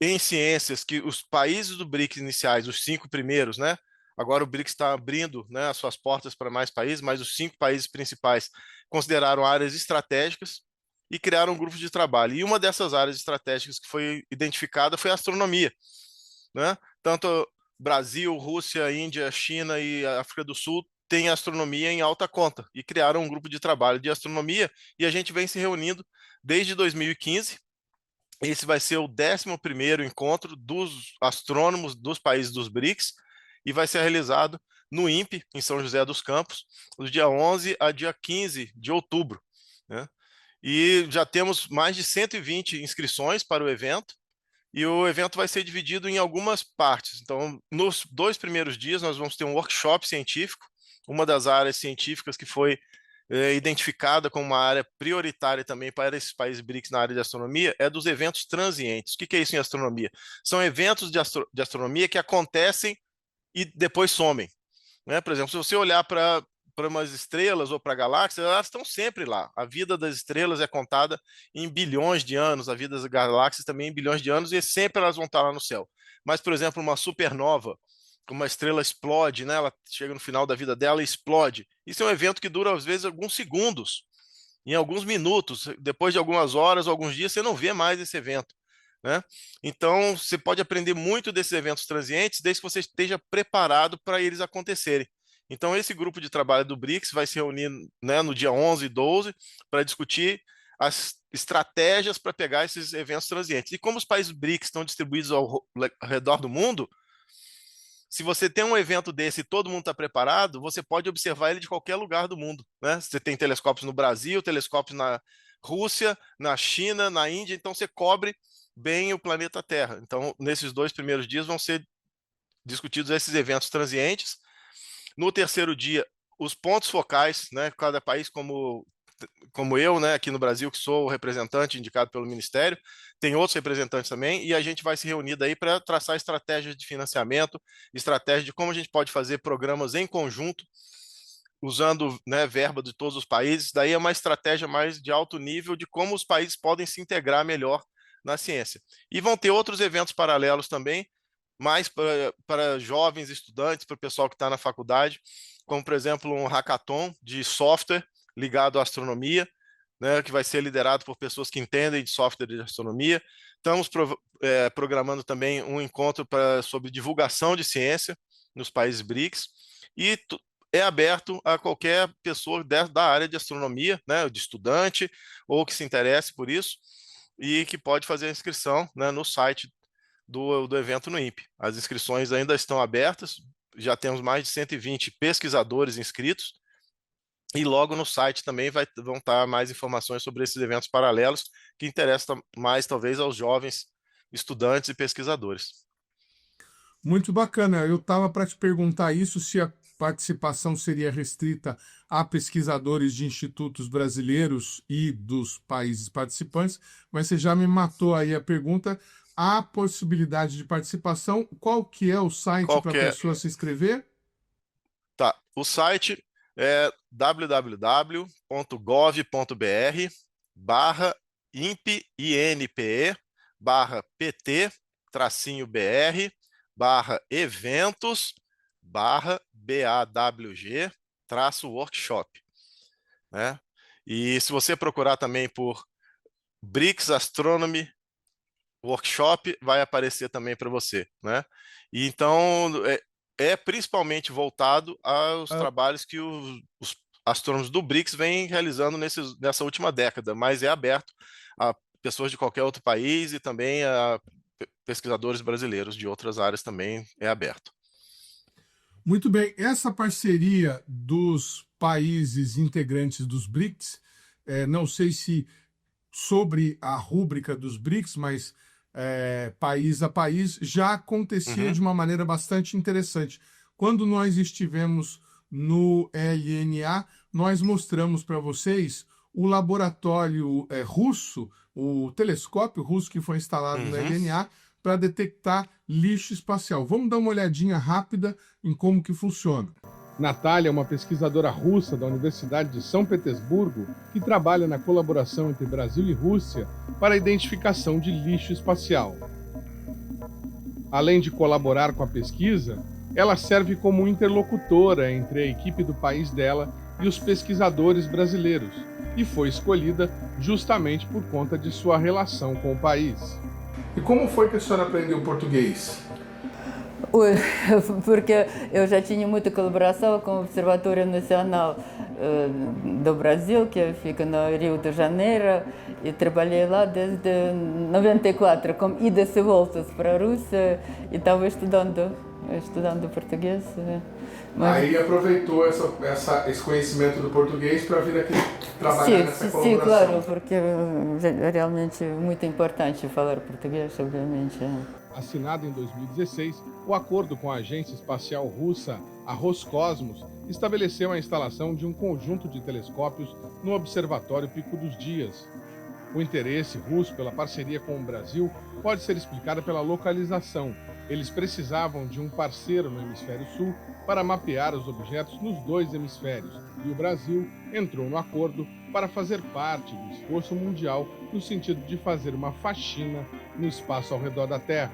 em ciências que os países do BRICS iniciais, os 5 primeiros, né? Agora o BRICS está abrindo, né, as suas portas para mais países, mas os 5 países principais consideraram áreas estratégicas e criaram grupos de trabalho. E uma dessas áreas estratégicas que foi identificada foi a astronomia, né? Tanto Brasil, Rússia, Índia, China e África do Sul têm astronomia em alta conta e criaram um grupo de trabalho de astronomia e a gente vem se reunindo desde 2015. Esse vai ser o 11º encontro dos astrônomos dos países dos BRICS e vai ser realizado no INPE, em São José dos Campos, do dia 11 a dia 15 de outubro, né? E já temos mais de 120 inscrições para o evento, e o evento vai ser dividido em algumas partes. Então, nos 2 primeiros dias, nós vamos ter um workshop científico, uma das áreas científicas que foi identificada como uma área prioritária também para esses países BRICS na área de astronomia, é dos eventos transientes. O que é isso em astronomia? São eventos de astronomia que acontecem e depois somem, né? Por exemplo, se você olhar para umas estrelas ou para galáxias, elas estão sempre lá. A vida das estrelas é contada em bilhões de anos, a vida das galáxias também em bilhões de anos, e sempre elas vão estar lá no céu. Mas, por exemplo, uma supernova, uma estrela explode, né? Ela chega no final da vida dela e explode. Isso é um evento que dura, às vezes, alguns segundos, em alguns minutos. Depois de algumas horas ou alguns dias, você não vê mais esse evento, né? Então, você pode aprender muito desses eventos transientes desde que você esteja preparado para eles acontecerem. Então, esse grupo de trabalho do BRICS vai se reunir, né, no dia 11 e 12 para discutir as estratégias para pegar esses eventos transientes. E como os países BRICS estão distribuídos ao redor do mundo, se você tem um evento desse e todo mundo está preparado, você pode observar ele de qualquer lugar do mundo, né? Você tem telescópios no Brasil, telescópios na Rússia, na China, na Índia, então você cobre bem o planeta Terra. Então, nesses 2 primeiros dias vão ser discutidos esses eventos transientes. No 3º dia, os pontos focais, né? Cada país, como eu, né, aqui no Brasil, que sou o representante indicado pelo Ministério, tem outros representantes também, e a gente vai se reunir daí para traçar estratégias de financiamento, estratégia de como a gente pode fazer programas em conjunto, usando, né, verba de todos os países. Daí é uma estratégia mais de alto nível de como os países podem se integrar melhor na ciência. E vão ter outros eventos paralelos também, mais para jovens estudantes, para o pessoal que está na faculdade, como, por exemplo, um hackathon de software ligado à astronomia, né, que vai ser liderado por pessoas que entendem de software de astronomia. Estamos programando também um encontro sobre divulgação de ciência nos países BRICS, e é aberto a qualquer pessoa da área de astronomia, né, de estudante, ou que se interesse por isso, e que pode fazer a inscrição, né, no site do evento no INPE. As inscrições ainda estão abertas, já temos mais de 120 pesquisadores inscritos, e logo no site também vão estar mais informações sobre esses eventos paralelos, que interessam mais, talvez, aos jovens estudantes e pesquisadores. Muito bacana. Eu estava para te perguntar isso, se a participação seria restrita a pesquisadores de institutos brasileiros e dos países participantes, mas você já me matou aí a pergunta. Há possibilidade de participação? Qual que é o site para a pessoa se inscrever? Tá, o site é www.gov.br/int/pt-pt-bawg-workshop, né? E se você procurar também por BRICS Astronomy Workshop, vai aparecer também para você, né? E então, é principalmente voltado aos trabalhos que os astrônomos do BRICS vêm realizando nessa última década, mas é aberto a pessoas de qualquer outro país e também a pesquisadores brasileiros de outras áreas também é aberto. Muito bem, essa parceria dos países integrantes dos BRICS, não sei se sobre a rúbrica dos BRICS, mas país a país, já acontecia de uma maneira bastante interessante. Quando nós estivemos no LNA, nós mostramos para vocês o laboratório russo, o telescópio russo que foi instalado no LNA para detectar lixo espacial. Vamos dar uma olhadinha rápida em como que funciona. Natália é uma pesquisadora russa da Universidade de São Petersburgo que trabalha na colaboração entre Brasil e Rússia para a identificação de lixo espacial. Além de colaborar com a pesquisa, ela serve como interlocutora entre a equipe do país dela e os pesquisadores brasileiros, e foi escolhida justamente por conta de sua relação com o país. E como foi que a senhora aprendeu português? Porque eu já tinha muita colaboração com o Observatório Nacional do Brasil, que fica no Rio de Janeiro, e trabalhei lá desde 94, com idas e voltas para a Rússia, e estava estudando português. Mas... Aí aproveitou esse conhecimento do português para vir aqui trabalhar nessa colaboração. Sim, claro, porque é realmente muito importante falar português, obviamente. Assinado em 2016, o acordo com a Agência Espacial Russa, a Roscosmos, estabeleceu a instalação de um conjunto de telescópios no Observatório Pico dos Dias. O interesse russo pela parceria com o Brasil pode ser explicado pela localização. Eles precisavam de um parceiro no hemisfério sul para mapear os objetos nos dois hemisférios, e o Brasil entrou no acordo para fazer parte do esforço mundial no sentido de fazer uma faxina no espaço ao redor da Terra.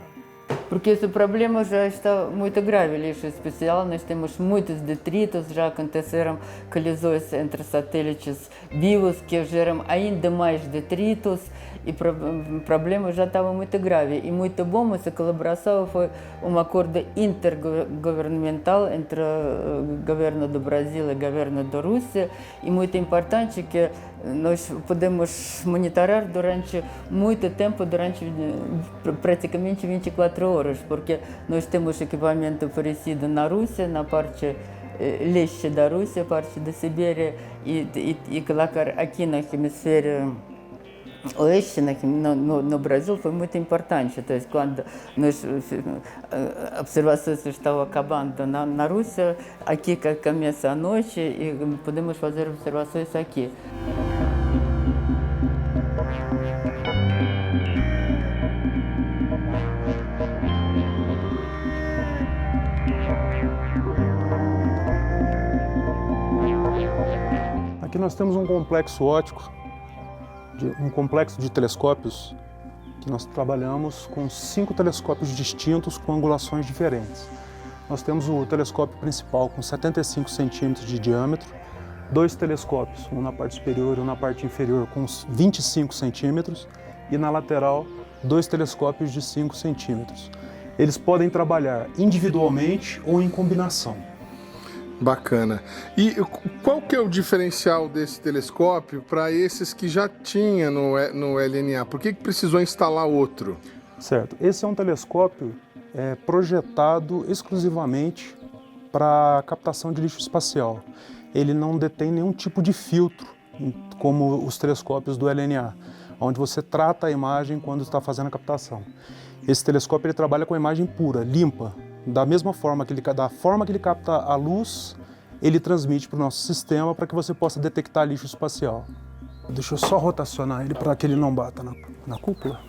Porque esse problema já está muito grave, lixo espacial, nós temos muitos detritos, já aconteceram colisões entre satélites vivos que geram ainda mais detritos, e o problema já estava muito grave. E muito bom essa colaboração, foi um acordo intergovernamental entre o governo do Brasil e o governo da Rússia, e muito importante que nós podemos monitorar durante muito tempo, durante praticamente 24 horas, porque nós temos equipamento oferecido na Rússia, na parte leste da Rússia, parte da Sibéria, e colocar aqui no hemisfério oeste, no Brasil, foi muito importante. Então, quando as observações estão acabando na Rússia, aqui começa a noite e podemos fazer observações aqui. Aqui nós temos um complexo óptico, um complexo de telescópios que nós trabalhamos com 5 telescópios distintos com angulações diferentes. Nós temos o telescópio principal com 75 centímetros de diâmetro, 2 telescópios, um na parte superior e um na parte inferior com 25 centímetros, e na lateral 2 telescópios de 5 centímetros. Eles podem trabalhar individualmente ou em combinação. Bacana. E qual que é o diferencial desse telescópio para esses que já tinha no LNA? Por que precisou instalar outro? Certo. Esse é um telescópio projetado exclusivamente para captação de lixo espacial. Ele não detém nenhum tipo de filtro, como os telescópios do LNA, onde você trata a imagem quando está fazendo a captação. Esse telescópio ele trabalha com a imagem pura, limpa. Da mesma forma que ele capta a luz, ele transmite para o nosso sistema para que você possa detectar lixo espacial. Deixa eu só rotacionar ele para que ele não bata na cúpula.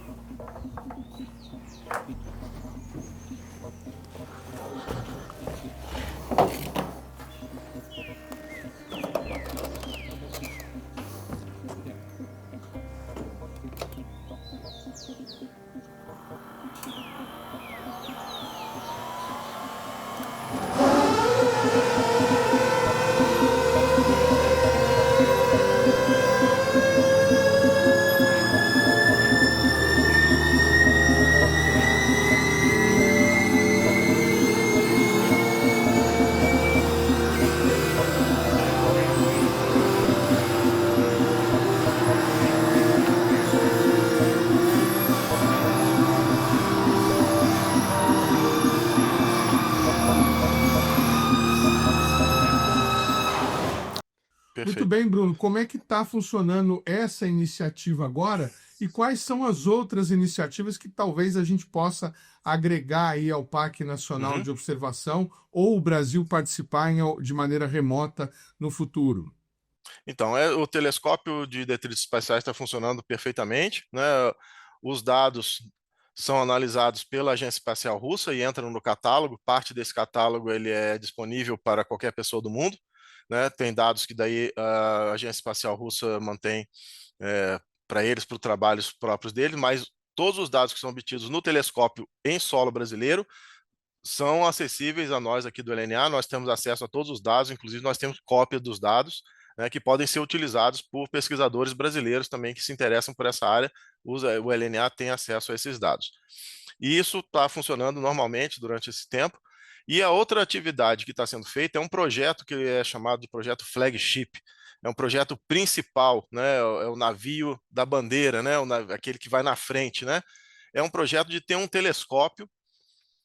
Muito bem, Bruno. Como é que está funcionando essa iniciativa agora e quais são as outras iniciativas que talvez a gente possa agregar aí ao Parque Nacional de Observação ou o Brasil participar de maneira remota no futuro? Então, o telescópio de detritos espaciais está funcionando perfeitamente, né? Os dados são analisados pela Agência Espacial Russa e entram no catálogo. Parte desse catálogo ele é disponível para qualquer pessoa do mundo, né? Tem dados que daí a Agência Espacial Russa mantém para eles, para os trabalhos próprios deles, mas todos os dados que são obtidos no telescópio em solo brasileiro são acessíveis a nós aqui do LNA. Nós temos acesso a todos os dados, inclusive nós temos cópia dos dados, né, que podem ser utilizados por pesquisadores brasileiros também que se interessam por essa área. O LNA tem acesso a esses dados. E isso está funcionando normalmente durante esse tempo. E a outra atividade que está sendo feita é um projeto que é chamado de projeto Flagship. É um projeto principal, né? É o navio da bandeira, né? Aquele que vai na frente, né? É um projeto de ter um telescópio,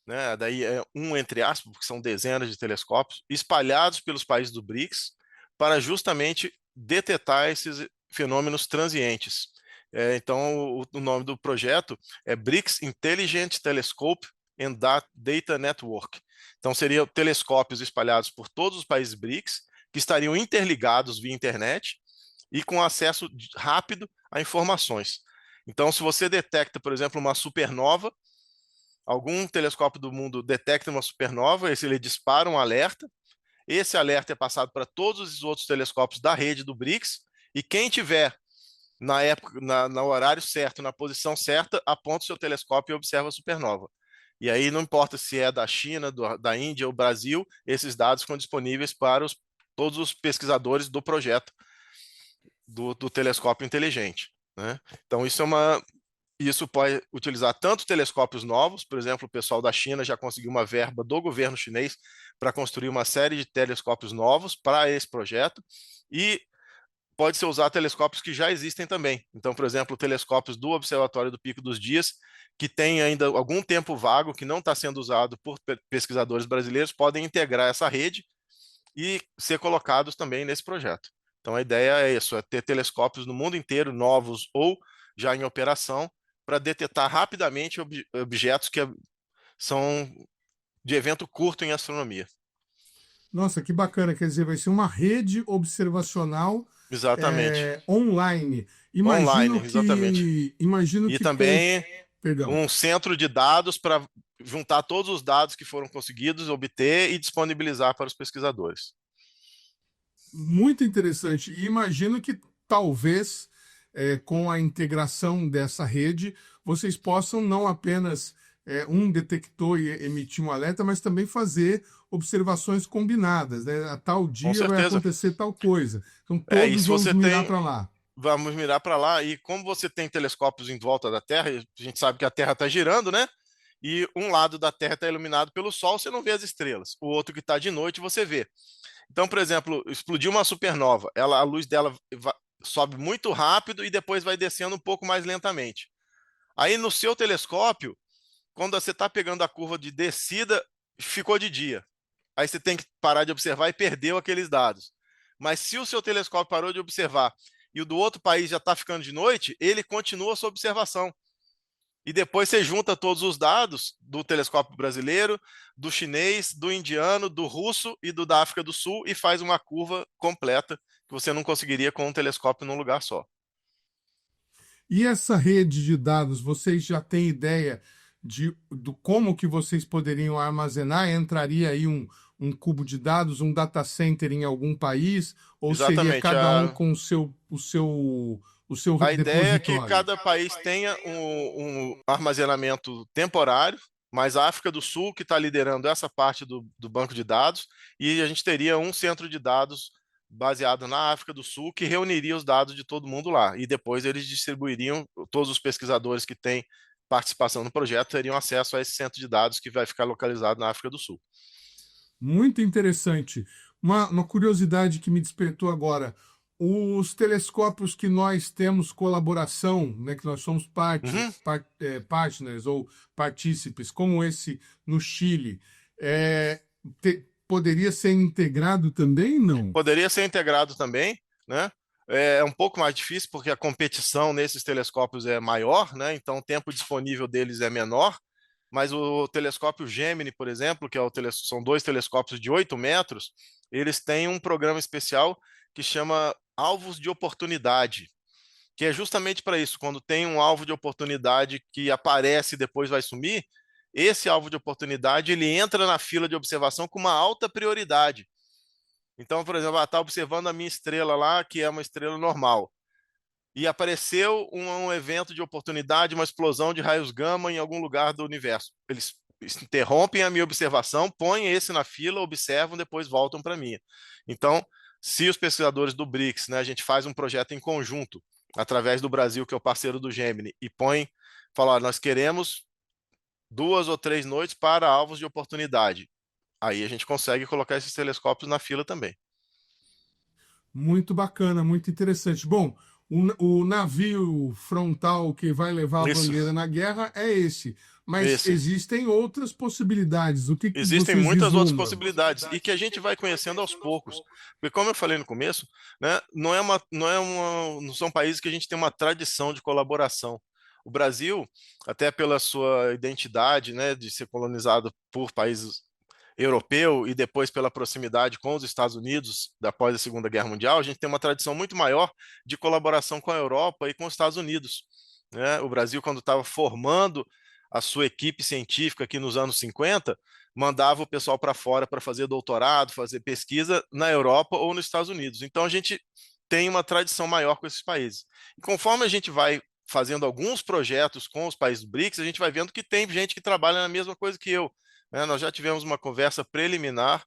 né? Daí é entre aspas, porque são dezenas de telescópios, espalhados pelos países do BRICS, para justamente detetar esses fenômenos transientes. Então, o nome do projeto é BRICS Intelligent Telescope and Data Network. Então, seriam telescópios espalhados por todos os países BRICS, que estariam interligados via internet e com acesso rápido a informações. Então, se você detecta, por exemplo, uma supernova, algum telescópio do mundo detecta uma supernova, ele dispara um alerta, esse alerta é passado para todos os outros telescópios da rede do BRICS, e quem tiver na época, no horário certo, na posição certa, aponta o seu telescópio e observa a supernova. E aí não importa se é da China, da Índia ou Brasil, esses dados ficam disponíveis para todos os pesquisadores do projeto do telescópio inteligente, né? Então isso pode utilizar tanto telescópios novos, por exemplo, o pessoal da China já conseguiu uma verba do governo chinês para construir uma série de telescópios novos para esse projeto, e pode ser usar telescópios que já existem também. Então, por exemplo, telescópios do Observatório do Pico dos Dias, que tem ainda algum tempo vago, que não está sendo usado por pesquisadores brasileiros, podem integrar essa rede e ser colocados também nesse projeto. Então, a ideia é isso, é ter telescópios no mundo inteiro, novos ou já em operação, para detetar rapidamente objetos que são de evento curto em astronomia. Nossa, que bacana, quer dizer, vai ser uma rede observacional online. Imagino que também um centro de dados para juntar todos os dados que foram conseguidos obter e disponibilizar para os pesquisadores. Muito interessante. E imagino que talvez com a integração dessa rede vocês possam não apenas um detector e emitir um alerta, mas também fazer observações combinadas, né? A tal dia vai acontecer tal coisa. Então todos vamos mirar para lá. Vamos mirar para lá, e como você tem telescópios em volta da Terra, a gente sabe que a Terra está girando, né? E um lado da Terra está iluminado pelo Sol, você não vê as estrelas. O outro que está de noite, você vê. Então, por exemplo, explodiu uma supernova, a luz dela sobe muito rápido e depois vai descendo um pouco mais lentamente. Aí no seu telescópio, quando você está pegando a curva de descida, ficou de dia. Aí você tem que parar de observar e perdeu aqueles dados. Mas se o seu telescópio parou de observar e o do outro país já está ficando de noite, ele continua a sua observação. E depois você junta todos os dados do telescópio brasileiro, do chinês, do indiano, do russo e da África do Sul e faz uma curva completa que você não conseguiria com um telescópio num lugar só. E essa rede de dados, vocês já têm ideia do como que vocês poderiam armazenar? Entraria aí um cubo de dados, um data center em algum país? Ou seria cada um com o seu repositório? A ideia é que cada país tenha um armazenamento temporário, mas a África do Sul que está liderando essa parte do banco de dados, e a gente teria um centro de dados baseado na África do Sul que reuniria os dados de todo mundo lá, e depois eles distribuiriam, todos os pesquisadores que têm participação no projeto teriam acesso a esse centro de dados que vai ficar localizado na África do Sul. Muito interessante. Uma curiosidade que me despertou agora: os telescópios que nós temos colaboração, né, que nós somos partners ou partícipes, como esse no Chile, poderia ser integrado também, não? Poderia ser integrado também. né? É um pouco mais difícil porque a competição nesses telescópios é maior, né? Então o tempo disponível deles é menor, mas o telescópio Gemini, por exemplo, que são 2 telescópios de 8 metros, eles têm um programa especial que chama alvos de oportunidade, que é justamente para isso, quando tem um alvo de oportunidade que aparece e depois vai sumir, esse alvo de oportunidade ele entra na fila de observação com uma alta prioridade. Então, por exemplo, está observando a minha estrela lá, que é uma estrela normal, e apareceu um evento de oportunidade, uma explosão de raios gama em algum lugar do universo. Eles interrompem a minha observação, põem esse na fila, observam, depois voltam para mim. Então, se os pesquisadores do BRICS, né, a gente faz um projeto em conjunto, através do Brasil, que é o parceiro do Gemini, e fala, nós queremos 2 ou 3 noites para alvos de oportunidade. Aí a gente consegue colocar esses telescópios na fila também. Muito bacana, muito interessante. Bom, o navio frontal que vai levar a bandeira na guerra é esse. Mas existem outras possibilidades. Existem muitas outras possibilidades e que a gente vai conhecendo aos poucos. Porque, como eu falei no começo, né, não são países que a gente tem uma tradição de colaboração. O Brasil, até pela sua identidade, né, de ser colonizado por países europeu e depois pela proximidade com os Estados Unidos após a Segunda Guerra Mundial, a gente tem uma tradição muito maior de colaboração com a Europa e com os Estados Unidos, né? O Brasil, quando estava formando a sua equipe científica aqui nos anos 50, mandava o pessoal para fora para fazer doutorado, fazer pesquisa na Europa ou nos Estados Unidos. Então a gente tem uma tradição maior com esses países. E conforme a gente vai fazendo alguns projetos com os países do BRICS, a gente vai vendo que tem gente que trabalha na mesma coisa que eu. Nós já tivemos uma conversa preliminar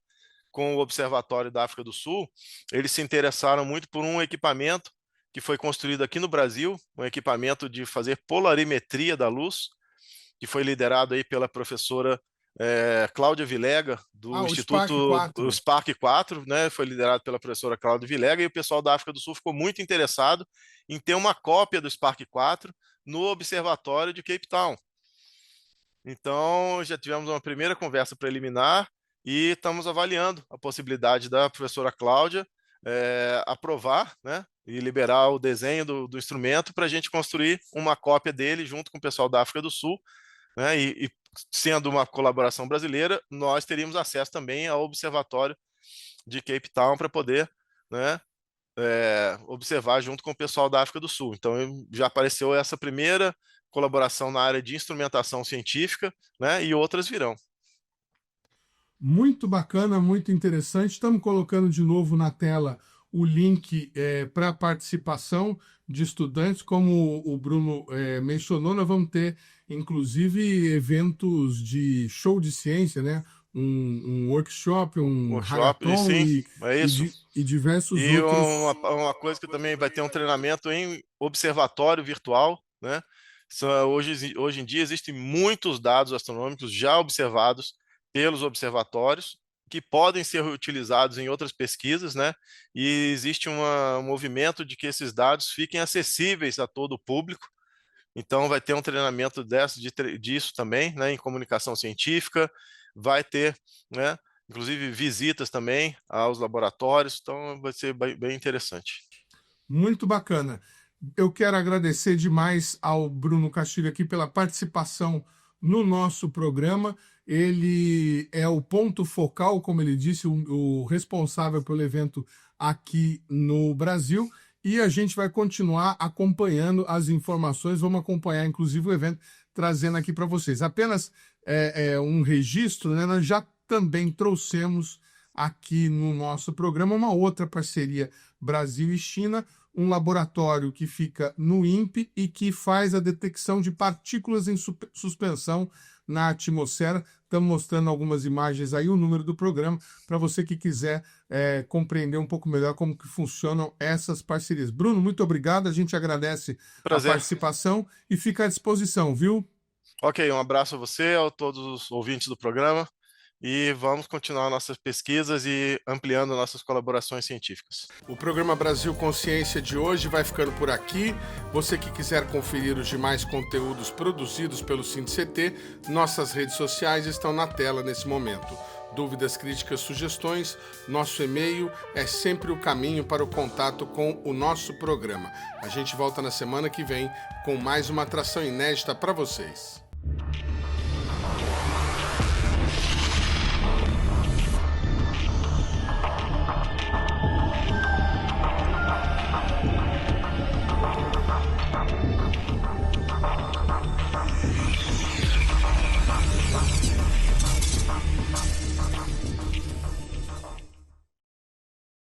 com o Observatório da África do Sul. Eles se interessaram muito por um equipamento que foi construído aqui no Brasil, um equipamento de fazer polarimetria da luz, que foi liderado aí pela professora Cláudia Vilega, do Instituto Spark 4, né? Foi liderado pela professora Cláudia Vilega, e o pessoal da África do Sul ficou muito interessado em ter uma cópia do Spark 4 no Observatório de Cape Town. Então, já tivemos uma primeira conversa preliminar e estamos avaliando a possibilidade da professora Cláudia aprovar, né, e liberar o desenho do instrumento para a gente construir uma cópia dele junto com o pessoal da África do Sul, né, e sendo uma colaboração brasileira, nós teríamos acesso também ao Observatório de Cape Town para poder, né, observar junto com o pessoal da África do Sul. Então, já apareceu essa primeira colaboração na área de instrumentação científica, né, e outras virão. Muito bacana, muito interessante. Estamos colocando de novo na tela o link para participação de estudantes, como o Bruno mencionou. Nós vamos ter, inclusive, eventos de show de ciência, né? Um workshop, hackathon sim, é isso. E diversos e outros. Uma coisa que também vai ter um treinamento em observatório virtual, né? Hoje em dia existem muitos dados astronômicos já observados pelos observatórios que podem ser utilizados em outras pesquisas, né? E existe um movimento de que esses dados fiquem acessíveis a todo o público. Então vai ter um treinamento disso também, né? Em comunicação científica, vai ter, né, inclusive visitas também aos laboratórios. Então vai ser bem interessante. Muito bacana. Eu quero agradecer demais ao Bruno Castilho aqui pela participação no nosso programa. Ele é o ponto focal, como ele disse, o responsável pelo evento aqui no Brasil. E a gente vai continuar acompanhando as informações. Vamos acompanhar, inclusive, o evento, trazendo aqui para vocês. Apenas um registro, né? Nós já também trouxemos aqui no nosso programa uma outra parceria Brasil e China, um laboratório que fica no INPE e que faz a detecção de partículas em suspensão na atmosfera. Estamos mostrando algumas imagens aí, o número do programa, para você que quiser compreender um pouco melhor como que funcionam essas parcerias. Bruno, muito obrigado, a gente agradece a participação e fica à disposição, viu? Ok, um abraço a você, a todos os ouvintes do programa, e vamos continuar nossas pesquisas e ampliando nossas colaborações científicas. O programa Brasil Consciência de hoje vai ficando por aqui. Você que quiser conferir os demais conteúdos produzidos pelo SINCT, nossas redes sociais estão na tela nesse momento. Dúvidas, críticas, sugestões, nosso e-mail é sempre o caminho para o contato com o nosso programa. A gente volta na semana que vem com mais uma atração inédita para vocês.